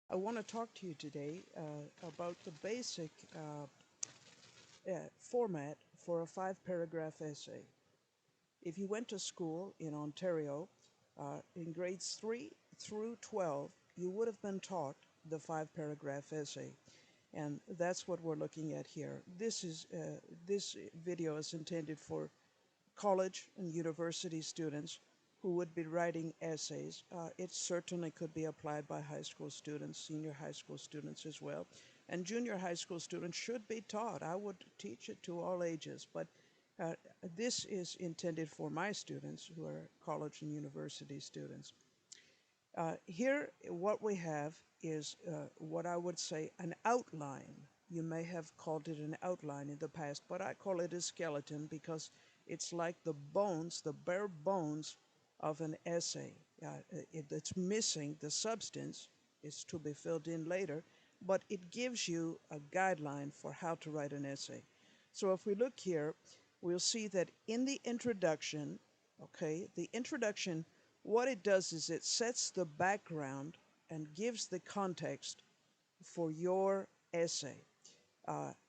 I want to talk to you today about the basic format for a five-paragraph essay. If you went to school in Ontario in grades 3 through 12, you would have been taught the five-paragraph essay. And that's what we're looking at here. This video is intended for college and university students who would be writing essays. It certainly could be applied by high school students, senior high school students as well. And junior high school students should be taught. I would teach it to all ages, but uh, this is intended for my students who are college and university students. Here, what we have is what I would say an outline. You may have called it an outline in the past, but I call it a skeleton because it's like the bones, the bare bones of an essay. It's missing the substance, is to be filled in later, but it gives you a guideline for how to write an essay. So if we look here, we'll see that in the introduction, okay, the introduction, what it does is it sets the background and gives the context for your essay.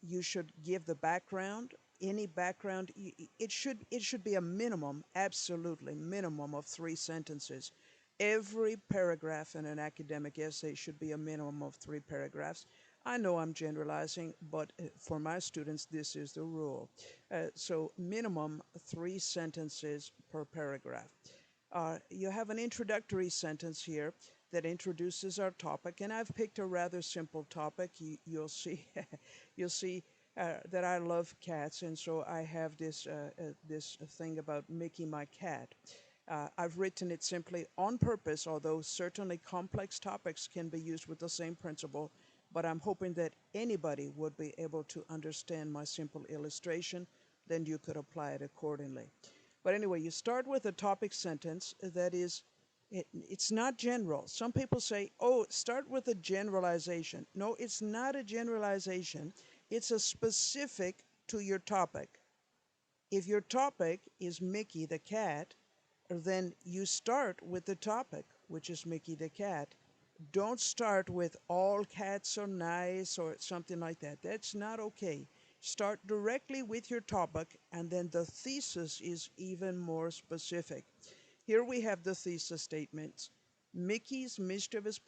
You should give the background, any background. It should be a minimum, absolutely minimum of 3 sentences. Every paragraph in an academic essay should be a minimum of 3 paragraphs. I know I'm generalizing, but for my students, this is the rule. So minimum 3 sentences per paragraph. You have an introductory sentence here that introduces our topic, and I've picked a rather simple topic. You'll see, you'll see that I love cats, and so I have this thing about Mickey, my cat. I've written it simply on purpose, although certainly complex topics can be used with the same principle, but I'm hoping that anybody would be able to understand my simple illustration, then you could apply it accordingly. But anyway, you start with a topic sentence that is, it's not general. Some people say, oh, start with a generalization. No, it's not a generalization. It's a specific to your topic. If your topic is Mickey the cat, then you start with the topic, which is Mickey the cat. Don't start with all cats are nice or something like that. That's not okay. Start directly with your topic, and then the thesis is even more specific. Here we have the thesis statements. Mickey's mischievous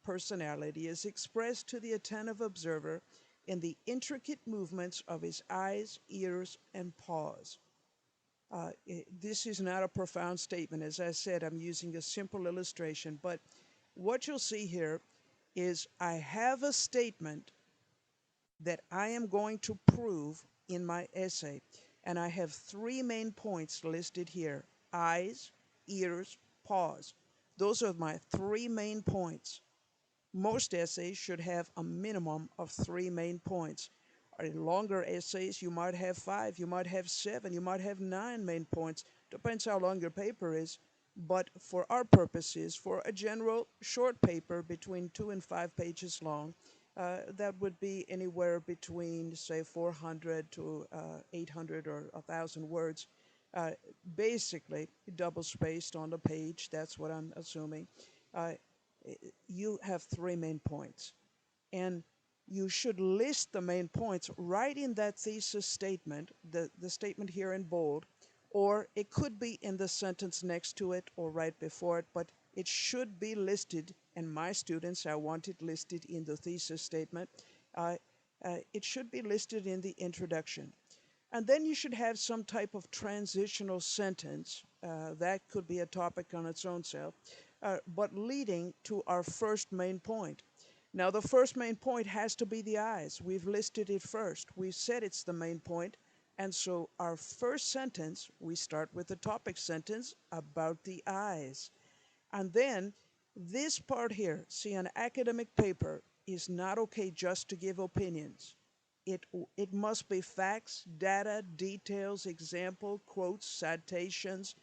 personality is expressed to the attentive observer in the intricate movements of his eyes, ears, and paws. This is not a profound statement. As I said, I'm using a simple illustration, but what you'll see here is I have a statement that I am going to prove in my essay, and I have 3 main points listed here: eyes, ears, paws. Those are my 3 main points. Most essays should have a minimum of 3 main points. In longer essays, you might have 5, you might have 7, you might have 9 main points. Depends how long your paper is. But for our purposes, for a general short paper between 2 and 5 pages long, that would be anywhere between, say, 400 to 800 or 1,000 words. Uh, Basically, double spaced on the page, that's what I'm assuming. Uh, you have 3 main points. And you should list the main points right in that thesis statement, the statement here in bold, or it could be in the sentence next to it or right before it, but it should be listed. And my students, I want it listed in the thesis statement. Uh, it should be listed in the introduction. And then you should have some type of transitional sentence. That could be a topic on its own self, but leading to our first main point. Now, the first main point has to be the eyes. We've listed it first. We've said it's the main point. And so our first sentence, we start with the topic sentence about the eyes. And then this part here, see, an academic paper is not okay just to give opinions. It, it must be facts, data, details, example, quotes, citations.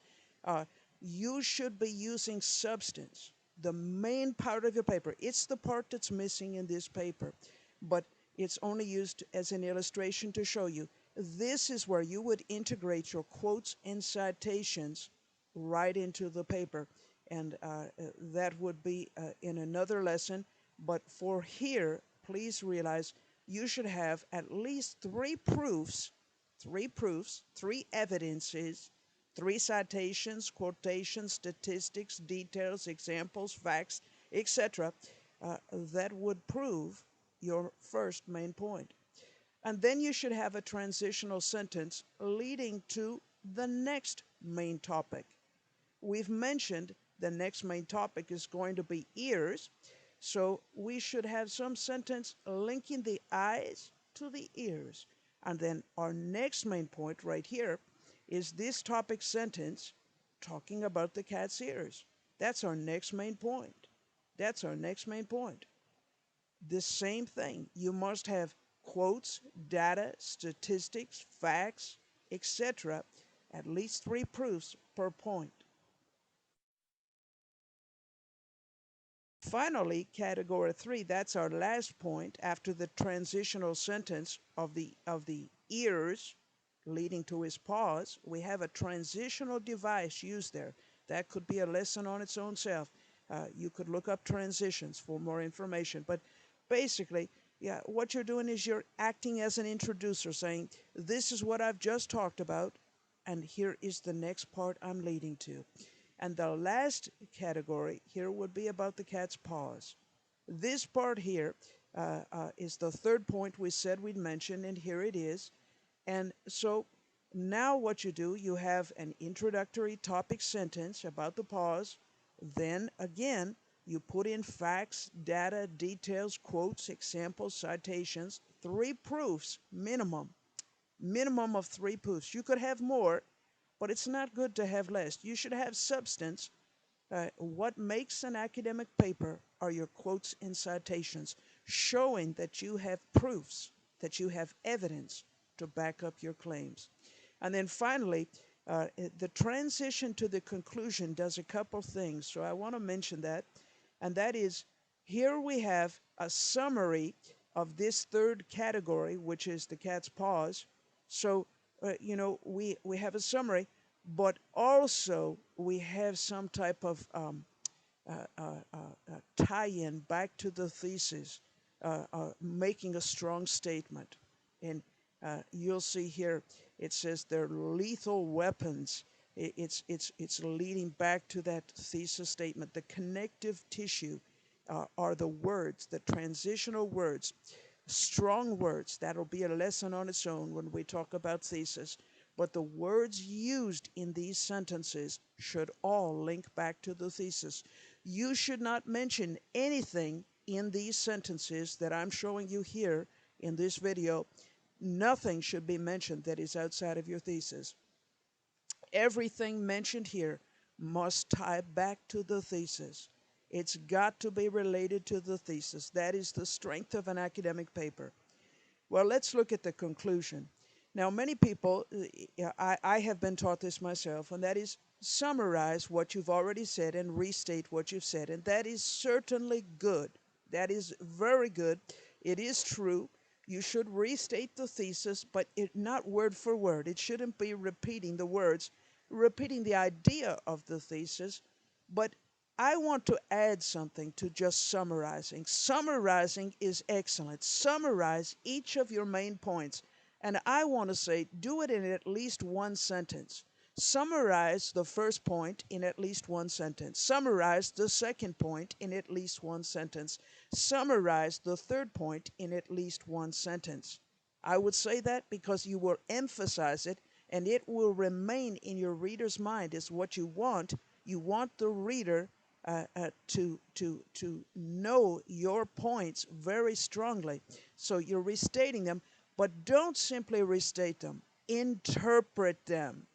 Uh, you should be using substance, the main part of your paper. It's the part that's missing in this paper, but it's only used as an illustration to show you. This is where you would integrate your quotes and citations right into the paper. and that would be in another lesson. But for here, please realize you should have at least three proofs, three evidences, three citations, quotations, statistics, details, examples, facts, etc., that would prove your first main point. And then you should have a transitional sentence leading to the next main topic. We've mentioned the next main topic is going to be ears, so we should have some sentence linking the eyes to the ears. And then our next main point right here is this topic sentence talking about the cat's ears. That's our next main point. That's our next main point. The same thing. You must have quotes, data, statistics, facts, etc. At least three proofs per point. Finally, category 3, that's our last point after the transitional sentence of the ears leading to his paws. We have a transitional device used there. That could be a lesson on its own self. You could look up transitions for more information. But basically, yeah, what you're doing is you're acting as an introducer, saying, this is what I've just talked about, and here is the next part I'm leading to. And the last category here would be about the cat's paws. This part here is the third point we said we'd mention, and here it is. And so now what you do, you have an introductory topic sentence about the paws. Then again, you put in facts, data, details, quotes, examples, citations, three proofs minimum. Minimum of three proofs. You could have more, but it's not good to have less. You should have substance. What makes an academic paper are your quotes and citations, showing that you have proofs, that you have evidence to back up your claims. And then finally, the transition to the conclusion does a couple things. So I want to mention that. And that is, here we have a summary of this third category, which is the cat's paws. So, we have a summary, but also we have some type of tie-in back to the thesis, making a strong statement. And you'll see here, it says they're lethal weapons. It's leading back to that thesis statement. The connective tissue are the words, the transitional words, strong words. That'll be a lesson on its own when we talk about thesis. But the words used in these sentences should all link back to the thesis. You should not mention anything in these sentences that I'm showing you here in this video. Nothing should be mentioned that is outside of your thesis. Everything mentioned here must tie back to the thesis. It's got to be related to the thesis. That is the strength of an academic paper. Well, let's look at the conclusion. Now, many people, I have been taught this myself, and that is summarize what you've already said and restate what you've said. And that is certainly good. That is very good. It is true. You should restate the thesis, but not word for word. It shouldn't be repeating the words, repeating the idea of the thesis. But I want to add something to just summarizing. Summarizing is excellent. Summarize each of your main points. And I want to say, do it in at least one sentence. Summarize the first point in at least one sentence. Summarize the second point in at least one sentence. Summarize the third point in at least one sentence. I would say that because you will emphasize it and it will remain in your reader's mind as what you want. You want the reader to know your points very strongly. So you're restating them, but don't simply restate them. Interpret them.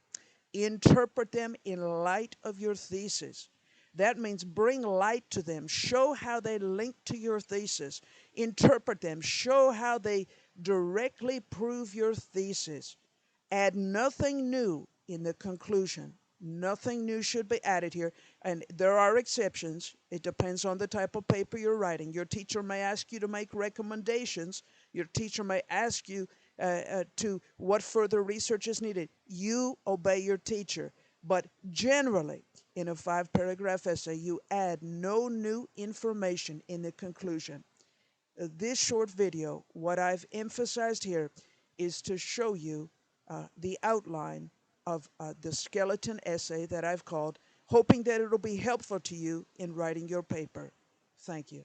Interpret them in light of your thesis. That means bring light to them. Show how they link to your thesis. Interpret them. Show how they directly prove your thesis. Add nothing new in the conclusion. Nothing new should be added here. And there are exceptions. It depends on the type of paper you're writing. Your teacher may ask you to make recommendations. Your teacher may ask you to what further research is needed. You obey your teacher. But generally, in a 5 paragraph essay, you add no new information in the conclusion. This short video, what I've emphasized here is to show you the outline of the skeleton essay that I've called, hoping that it'll be helpful to you in writing your paper. Thank you.